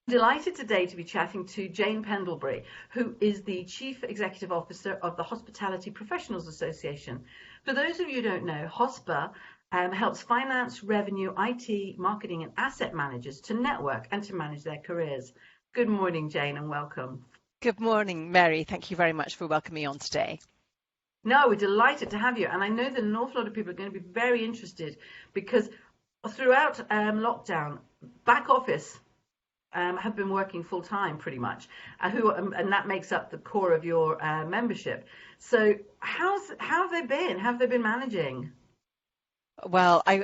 Delighted today to be chatting to Jane Pendlebury, who is the Chief Executive Officer of the Hospitality Professionals Association. For those of you who don't know, HOSPA helps finance, revenue, IT, marketing, and asset managers to network and to manage their careers. Good morning, Jane, and welcome. Good morning, Mary. Thank you very much for welcoming me on today. No, we're delighted to have you. And I know that an awful lot of people are going to be very interested because throughout lockdown, back office have been working full time pretty much, and that makes up the core of your membership. So how have they been? How have they been managing? Well, I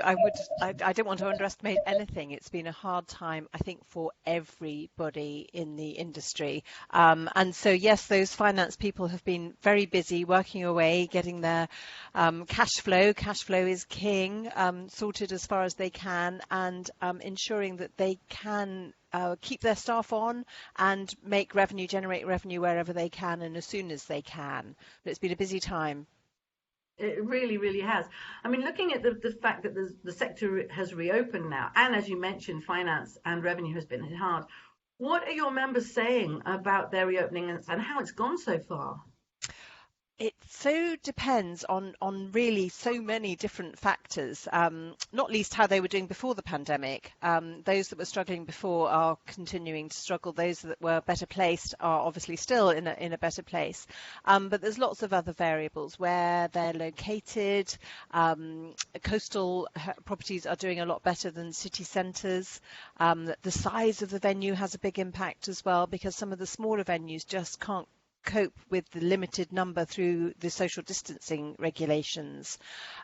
don't want to underestimate anything. It's been a hard time, I think, for everybody in the industry. And so, yes, those finance people have been very busy working away, getting their cash flow. Cash flow is king, sorted as far as they can, and ensuring that they can keep their staff on and generate revenue wherever they can and as soon as they can. But it's been a busy time. It really, really has. I mean, looking at the fact that the sector has reopened now, and as you mentioned, finance and revenue has been hit hard. What are your members saying about their reopening and how it's gone so far? It so depends on really so many different factors, not least how they were doing before the pandemic. Those that were struggling before are continuing to struggle. Those that were better placed are obviously still in a better place. But there's lots of other variables where they're located. Coastal properties are doing a lot better than city centres. The size of the venue has a big impact as well, because some of the smaller venues just can't cope with the limited number through the social distancing regulations.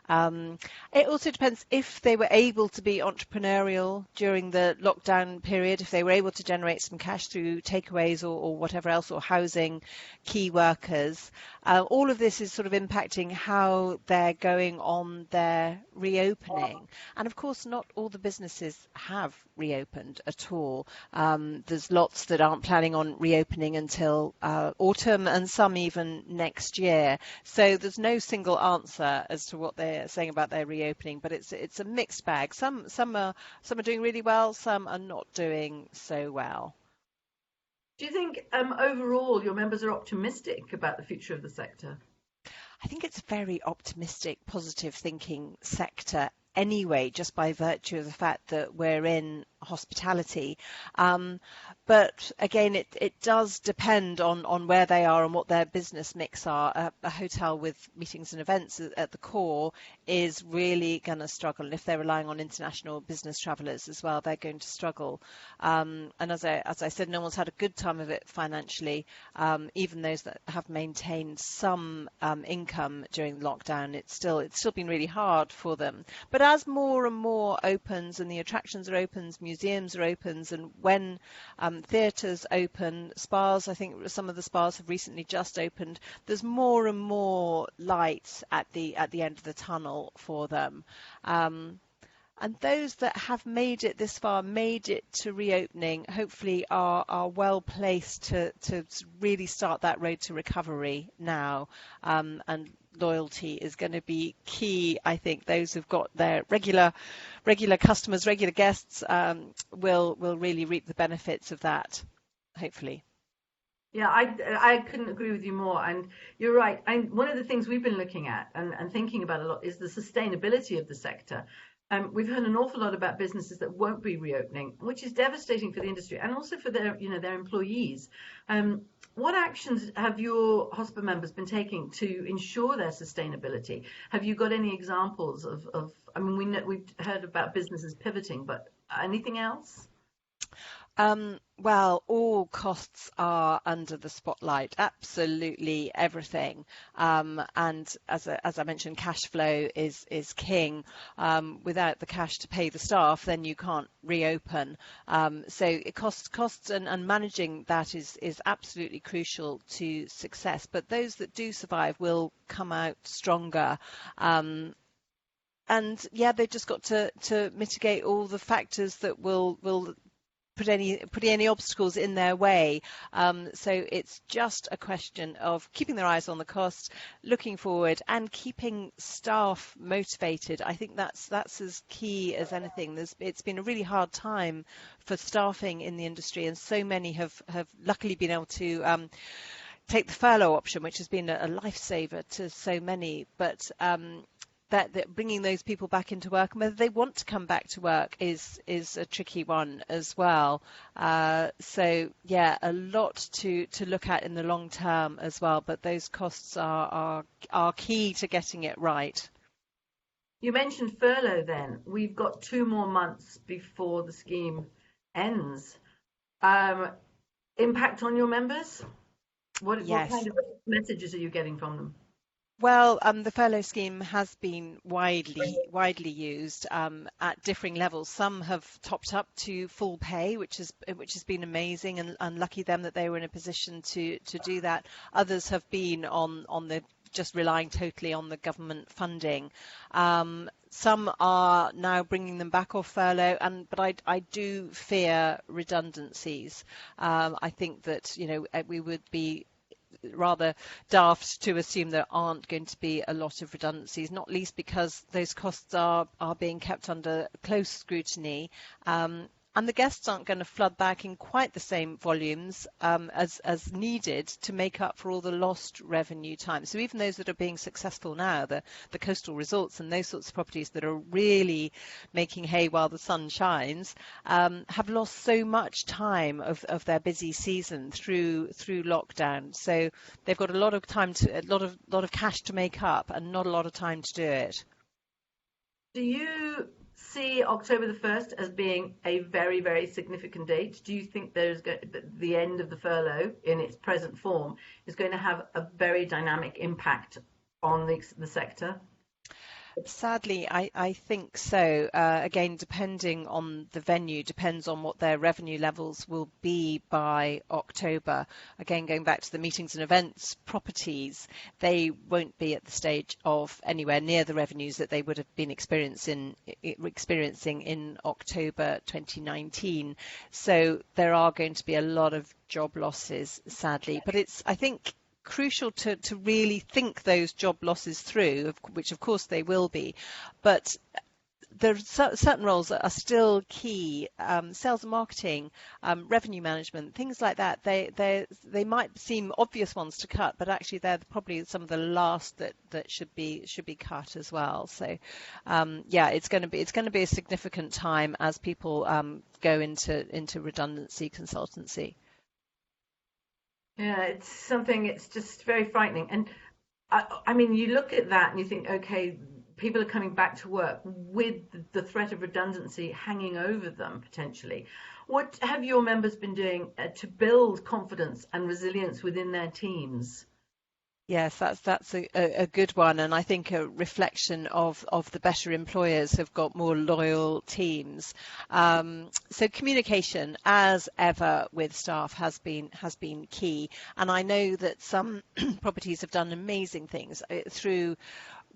It also depends if they were able to be entrepreneurial during the lockdown period, if they were able to generate some cash through takeaways or whatever else, or housing key workers. All of this is sort of impacting how they're going on their reopening. And of course, not all the businesses have reopened at all. There's lots that aren't planning on reopening until autumn, and some even next year. So there's no single answer as to what they're saying about their reopening, but it's a mixed bag. Some are doing really well, some are not doing so well. Do you think overall your members are optimistic about the future of the sector? I think it's a very optimistic, positive thinking sector anyway, just by virtue of the fact that we're in hospitality. But again, it does depend on where they are and what their business mix are. A hotel with meetings and events at the core is really going to struggle. And if they're relying on international business travellers as well, they're going to struggle. And as I said, no one's had a good time of it financially. Even those that have maintained some income during lockdown, it's still been really hard for them. But as more and more opens and the attractions are open, museums are open, and when theatres open, spas, I think some of the spas have recently just opened, there's more and more light at the end of the tunnel for them. And those that have made it this far, made it to reopening, hopefully are well placed to really start that road to recovery now. And loyalty is going to be key. I think those who've got their regular customers, regular guests, will really reap the benefits of that, hopefully. Yeah, I couldn't agree with you more. And you're right. And one of the things we've been looking at and thinking about a lot is the sustainability of the sector. We've heard an awful lot about businesses that won't be reopening, which is devastating for the industry and also for their employees. What actions have your HOSPA members been taking to ensure their sustainability? Have you got any exampwe've heard about businesses pivoting, but anything else? Well, all costs are under the spotlight, absolutely everything. And as I mentioned, cash flow is king. Without the cash to pay the staff, then you can't reopen. So it costs and managing that is absolutely crucial to success. But those that do survive will come out stronger. And yeah, they've just got to mitigate all the factors that will putting any obstacles in their way. So it's just a question of keeping their eyes on the cost, looking forward, and keeping staff motivated. I think that's as key as anything. It's been a really hard time for staffing in the industry, and so many have luckily been able to take the furlough option, which has been a lifesaver to so many. But that bringing those people back into work and whether they want to come back to work is a tricky one as well. So yeah, a lot to look at in the long term as well. But those costs are key to getting it right. You mentioned furlough then. We've got 2 more months before the scheme ends. Impact on your members? What kind of messages are you getting from them? Well, the furlough scheme has been widely used at differing levels. Some have topped up to full pay, which has been amazing, and lucky them that they were in a position to do that. Others have been on the just relying totally on the government funding. Some are now bringing them back off furlough, but I do fear redundancies. I think that we would be rather daft to assume there aren't going to be a lot of redundancies, not least because those costs are being kept under close scrutiny. And the guests aren't going to flood back in quite the same volumes as needed to make up for all the lost revenue time. So even those that are being successful now, the coastal resorts and those sorts of properties that are really making hay while the sun shines, have lost so much time of their busy season through lockdown. So they've got a lot of time a lot of cash to make up and not a lot of time to do it. Do you see October the 1st as being a very, very significant date? Do you think the end of the furlough in its present form is going to have a very dynamic impact on the sector? Sadly, I think so. Again, depending on the venue, depends on what their revenue levels will be by October. Again, going back to the meetings and events properties, they won't be at the stage of anywhere near the revenues that they would have been experiencing in October 2019. So there are going to be a lot of job losses, sadly. But it's, I think, crucial to really think those job losses through, which of course they will be, but there are certain roles that are still key, sales and marketing, revenue management, things like that. They might seem obvious ones to cut, but actually they're probably some of the last that should be cut as well. So yeah, it's going to be a significant time as people go into redundancy consultancy. Yeah, it's just very frightening. And I mean, you look at that and you think, okay, people are coming back to work with the threat of redundancy hanging over them potentially. What have your members been doing to build confidence and resilience within their teams? Yes, that's a good one, and I think a reflection of the better employers have got more loyal teams. So communication, as ever with staff, has been key, and I know that some properties have done amazing things through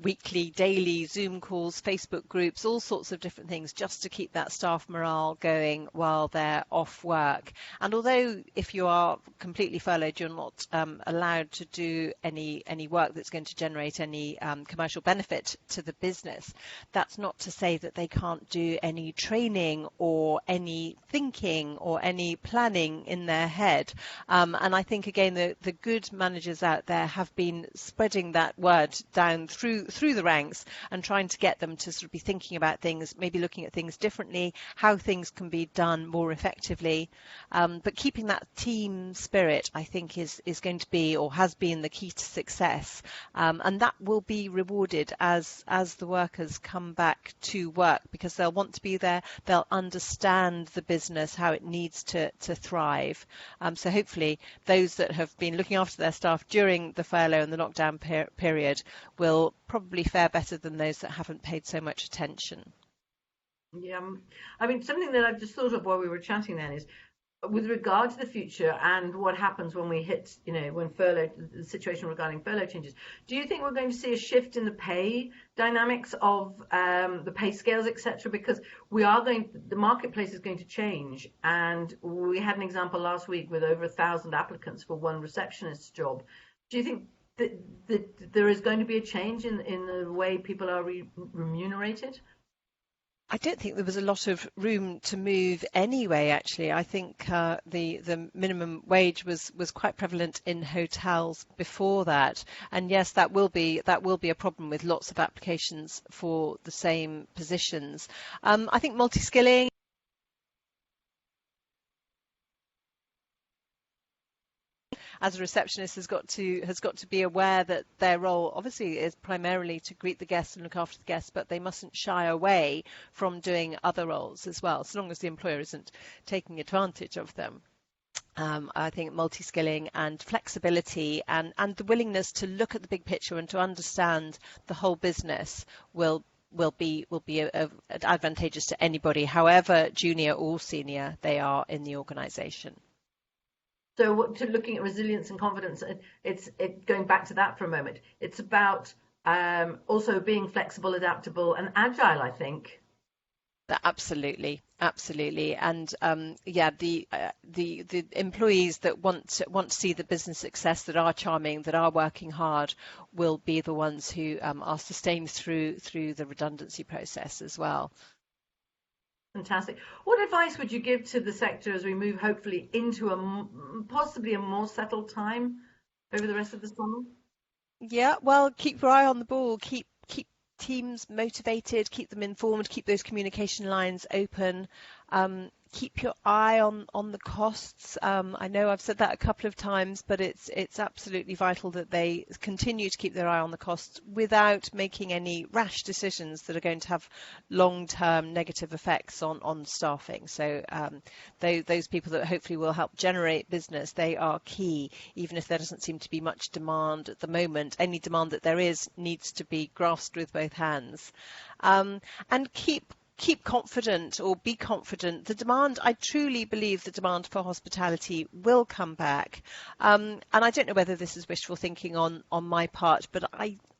weekly, daily Zoom calls, Facebook groups, all sorts of different things just to keep that staff morale going while they're off work. And although if you are completely furloughed, you're not allowed to do any work that's going to generate any commercial benefit to the business, that's not to say that they can't do any training or any thinking or any planning in their head. And I think, again, the good managers out there have been spreading that word down through the ranks and trying to get them to sort of be thinking about things, maybe looking at things differently, how things can be done more effectively. But keeping that team spirit, I think, is going to be, or has been, the key to success. And that will be rewarded as the workers come back to work, because they'll want to be there, they'll understand the business, how it needs to thrive. So hopefully those that have been looking after their staff during the furlough and the lockdown period will probably fare better than those that haven't paid so much attention. Yeah, I mean, something that I've just thought of while we were chatting then is, with regard to the future and what happens when we hit, when the situation regarding furlough changes, do you think we're going to see a shift in the pay dynamics of the pay scales, etc.? Because the marketplace is going to change. And we had an example last week with over 1,000 applicants for one receptionist's job. Do you think that there is going to be a change in the way people are remunerated? I don't think there was a lot of room to move anyway, actually. I think the minimum wage was quite prevalent in hotels before that. And yes, that will be a problem with lots of applications for the same positions. I think multi-skilling as a receptionist has got to be aware that their role obviously is primarily to greet the guests and look after the guests, but they mustn't shy away from doing other roles as well, so long as the employer isn't taking advantage of them. I think multi-skilling and flexibility and the willingness to look at the big picture and to understand the whole business will be advantageous to anybody, however junior or senior they are in the organisation. So to looking at resilience and confidence, it's going back to that for a moment. It's about also being flexible, adaptable, and agile, I think. Absolutely, and the employees that want to see the business success, that are charming, that are working hard, will be the ones who are sustained through the redundancy process as well. Fantastic. What advice would you give to the sector as we move hopefully into possibly a more settled time over the rest of the summer? Yeah, well, keep your eye on the ball, keep teams motivated, keep them informed, keep those communication lines open, keep your eye on the costs. I know I've said that a couple of times, but it's absolutely vital that they continue to keep their eye on the costs without making any rash decisions that are going to have long-term negative effects on staffing. So those people that hopefully will help generate business, they are key, even if there doesn't seem to be much demand at the moment. Any demand that there is needs to be grasped with both hands. And keep confident, or be confident. The demand, I truly believe the demand for hospitality will come back. And I don't know whether this is wishful thinking on my part, but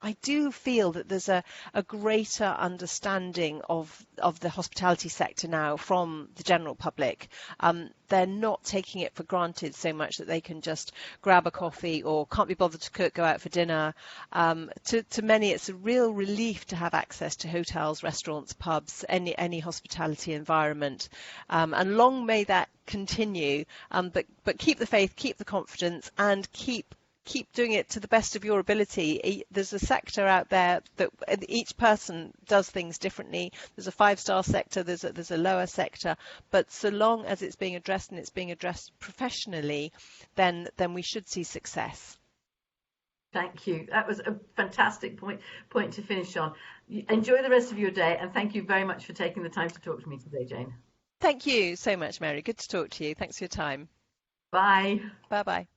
I do feel that there's a greater understanding of the hospitality sector now from the general public. They're not taking it for granted so much that they can just grab a coffee or can't be bothered to cook, go out for dinner. To many, it's a real relief to have access to hotels, restaurants, pubs, any hospitality environment. And long may that continue. But keep the faith, keep the confidence, and keep doing it to the best of your ability. There's a sector out there that each person does things differently. There's a 5-star sector, there's a lower sector, but so long as it's being addressed and it's being addressed professionally, then we should see success. Thank you. That was a fantastic point to finish on. Enjoy the rest of your day, and thank you very much for taking the time to talk to me today, Jane. Thank you so much, Mary. Good to talk to you. Thanks for your time. Bye. Bye-bye.